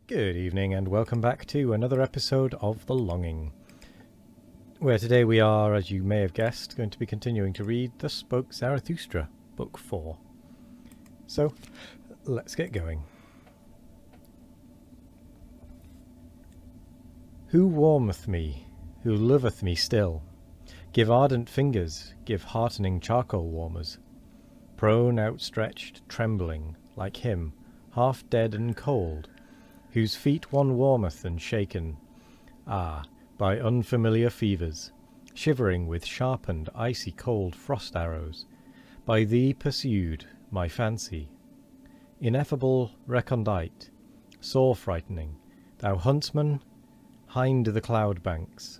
Good evening and welcome back to another episode of The Longing, where today we are, as you may have guessed, going to be continuing to read Thus Spoke Zarathustra, Book 4. So, let's get going. Who warmeth me, who loveth me still? Give ardent fingers, give heartening charcoal warmers. Prone, outstretched, trembling, like him, half dead and cold, whose feet one warmeth and shaken, by unfamiliar fevers, shivering with sharpened, icy cold frost arrows, by thee pursued, my fancy. Ineffable recondite, sore frightening, thou huntsman, hind the cloud banks.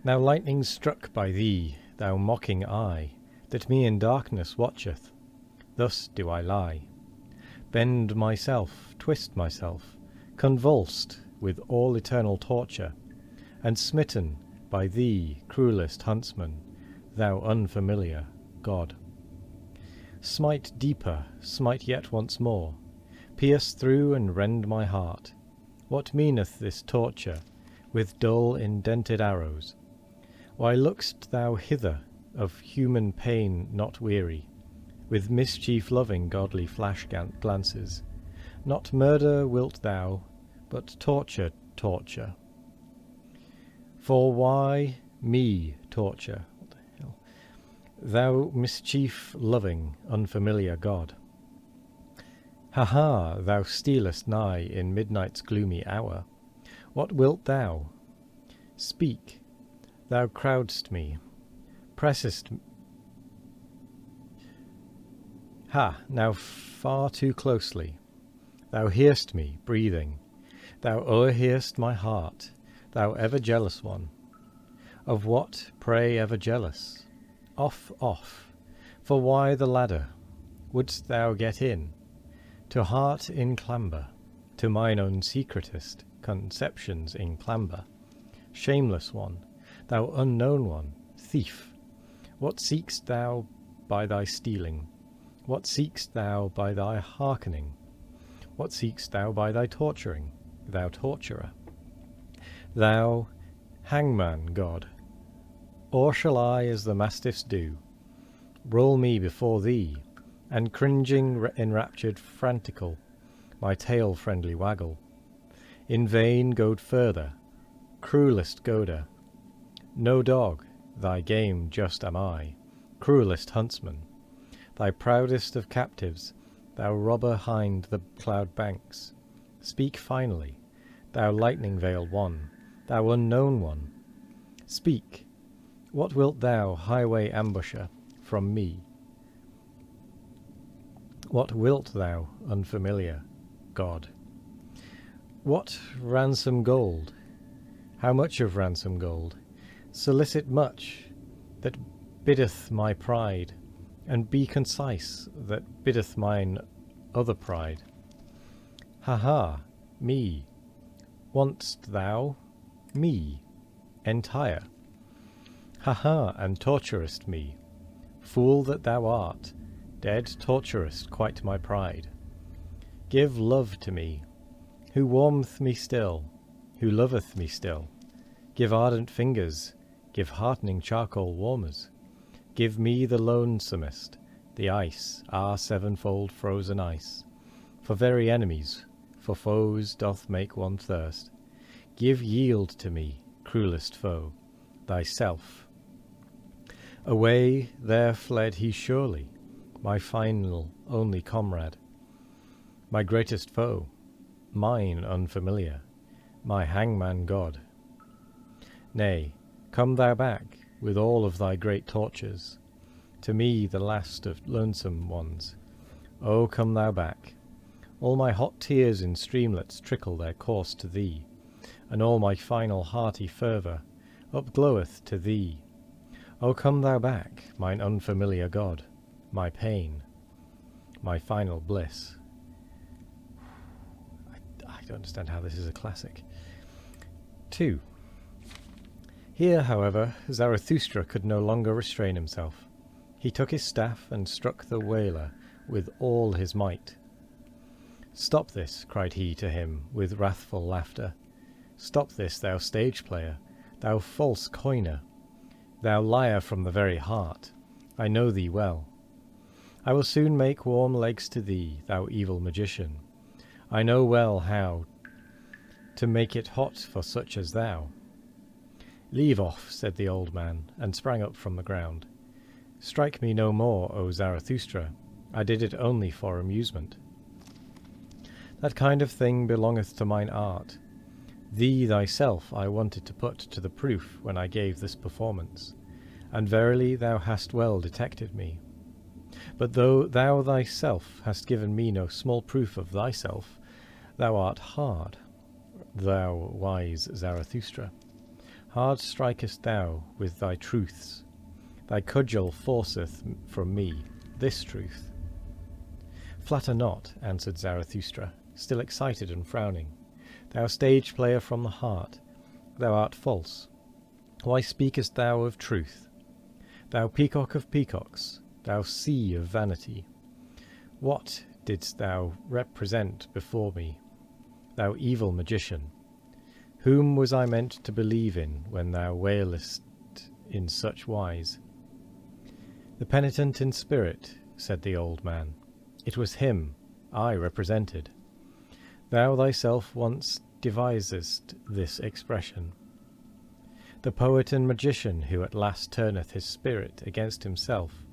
Now lightning struck by thee, thou mocking eye, that me in darkness watcheth, thus do I lie. Bend myself, twist myself, convulsed with all eternal torture, and smitten by thee, cruelest huntsman, thou unfamiliar God. Smite deeper, smite yet once more, pierce through and rend my heart. What meaneth this torture, with dull indented arrows? Why look'st thou hither, of human pain not weary, with mischief-loving godly flash glances? Not murder wilt thou, but torture torture. For why me torture? What the hell? Thou mischief-loving, unfamiliar God. Ha ha, thou stealest nigh in midnight's gloomy hour. What wilt thou? Speak. Thou crowdst me, pressest me. Ha, now far too closely. Thou hear'st me, breathing. Thou o'erhear'st my heart, thou ever jealous one. Of what, pray, ever jealous? Off, off. For why the ladder? Wouldst thou get in? To heart in clamber, to mine own secretest conceptions in clamber. Shameless one, thou unknown one, thief. What seek'st thou by thy stealing? What seek'st thou by thy hearkening? What seek'st thou by thy torturing, thou torturer? Thou hangman God, or shall I, as the mastiffs do, roll me before thee, and cringing enraptured frantical, my tail friendly waggle? In vain goad further, cruelest goader. No dog, thy game just am I, cruelest huntsman. Thy proudest of captives, thou robber hind the cloud banks. Speak finally, thou lightning-veiled one, thou unknown one. Speak, what wilt thou, highway ambusher, from me? What wilt thou, unfamiliar God? What ransom gold? How much of ransom gold? Solicit much, that biddeth my pride, and be concise, that biddeth mine other pride. Ha ha, me, want'st thou me, entire? Ha ha, and torturest me, fool that thou art, dead torturest quite my pride. Give love to me, who warmeth me still, who loveth me still. Give ardent fingers, give heartening charcoal warmers. Give me the lonesomest, the ice, sevenfold frozen ice. For very enemies, for foes doth make one thirst. Give yield to me, cruelest foe, thyself. Away there fled he surely, my final only comrade, my greatest foe, mine unfamiliar, my hangman God. Nay, come thou back, with all of thy great tortures, to me the last of lonesome ones. O come thou back. All my hot tears in streamlets trickle their course to thee, and all my final hearty fervour upgloweth to thee. O come thou back, mine unfamiliar God, my pain, my final bliss. I don't understand how this is a classic. 2. Here, however, Zarathustra could no longer restrain himself. He took his staff and struck the wailer with all his might. Stop this, cried he to him with wrathful laughter. Stop this, thou stage player, thou false coiner, thou liar from the very heart. I know thee well. I will soon make warm legs to thee, thou evil magician. I know well how to make it hot for such as thou. Leave off, said the old man, and sprang up from the ground. Strike me no more, O Zarathustra. I did it only for amusement. That kind of thing belongeth to mine art. Thee thyself I wanted to put to the proof when I gave this performance, and verily thou hast well detected me. But though thou thyself hast given me no small proof of thyself, thou art hard, thou wise Zarathustra. Hard strikest thou with thy truths. Thy cudgel forceth from me this truth. Flatter not, answered Zarathustra, still excited and frowning. Thou stage player from the heart, thou art false. Why speakest thou of truth? Thou peacock of peacocks, thou sea of vanity. What didst thou represent before me, thou evil magician? Whom was I meant to believe in when thou wailest in such wise? The penitent in spirit, said the old man. It was him I represented. Thou thyself once devisest this expression. The poet and magician who at last turneth his spirit against himself,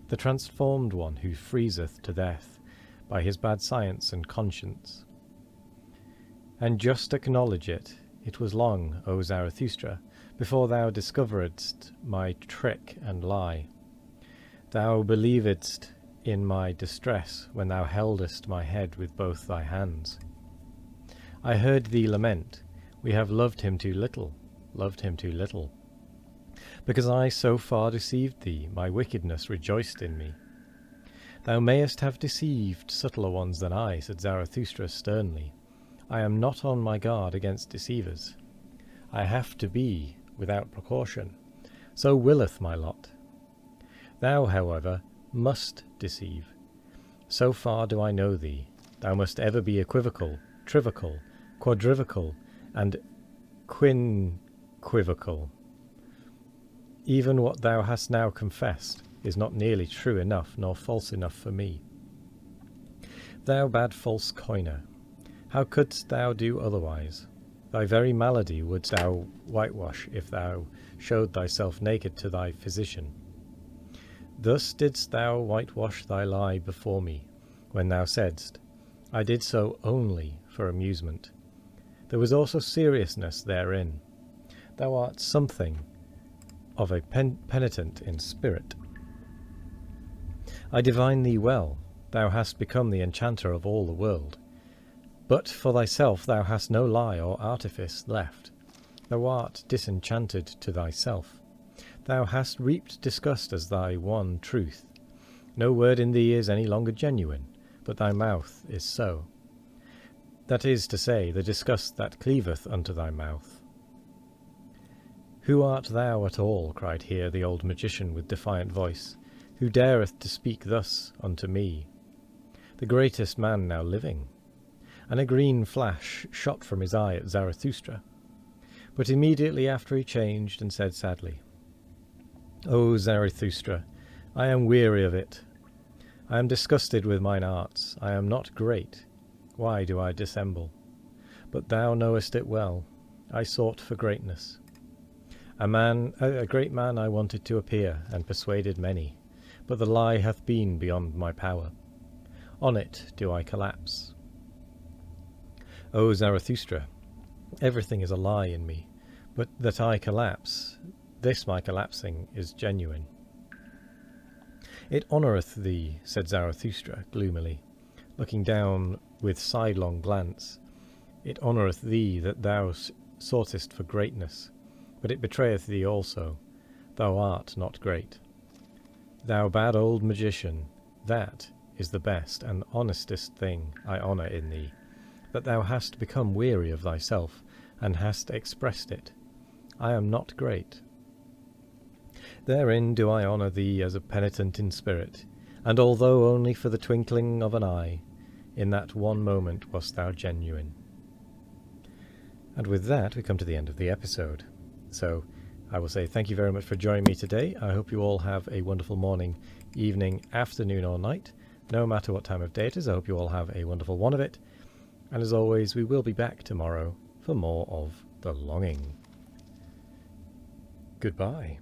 the transformed one who freezeth to death by his bad science and conscience. And just acknowledge it, it was long, O Zarathustra, before thou discoveredst my trick and lie. Thou believedst in my distress when thou heldest my head with both thy hands. I heard thee lament, we have loved him too little, Because I so far deceived thee, my wickedness rejoiced in me. Thou mayest have deceived subtler ones than I, said Zarathustra sternly. I am not on my guard against deceivers. I have to be without precaution. So willeth my lot. Thou, however, must deceive. So far do I know thee. Thou must ever be equivocal, trivical, quadrivical, and quinquivocal. Even what thou hast now confessed is not nearly true enough nor false enough for me. Thou bad false coiner, how couldst thou do otherwise? Thy very malady wouldst thou whitewash if thou showed thyself naked to thy physician. Thus didst thou whitewash thy lie before me, when thou saidst, I did so only for amusement. There was also seriousness therein. Thou art something of a penitent in spirit. I divine thee well, thou hast become the enchanter of all the world. But for thyself thou hast no lie or artifice left. Thou art disenchanted to thyself. Thou hast reaped disgust as thy one truth. No word in thee is any longer genuine, but thy mouth is so. That is to say, the disgust that cleaveth unto thy mouth. Who art thou at all, cried here the old magician with defiant voice, who dareth to speak thus unto me, the greatest man now living? And a green flash shot from his eye at Zarathustra. But immediately after he changed and said sadly, O Zarathustra, I am weary of it. I am disgusted with mine arts. I am not great. Why do I dissemble? But thou knowest it well. I sought for greatness. A great man I wanted to appear, and persuaded many, but the lie hath been beyond my power. On it do I collapse. O Zarathustra, everything is a lie in me, but that I collapse, this my collapsing is genuine. It honoureth thee, said Zarathustra gloomily, looking down with sidelong glance. It honoureth thee that thou soughtest for greatness, but it betrayeth thee also. Thou art not great. Thou bad old magician, that is the best and honestest thing I honour in thee, that thou hast become weary of thyself, and hast expressed it. I am not great. Therein do I honour thee as a penitent in spirit, and although only for the twinkling of an eye, in that one moment wast thou genuine. And with that, we come to the end of the episode. So I will say thank you very much for joining me today. I hope you all have a wonderful morning, evening, afternoon or night. No matter what time of day it is, I hope you all have a wonderful one of it. And as always, we will be back tomorrow for more of The Longing. Goodbye.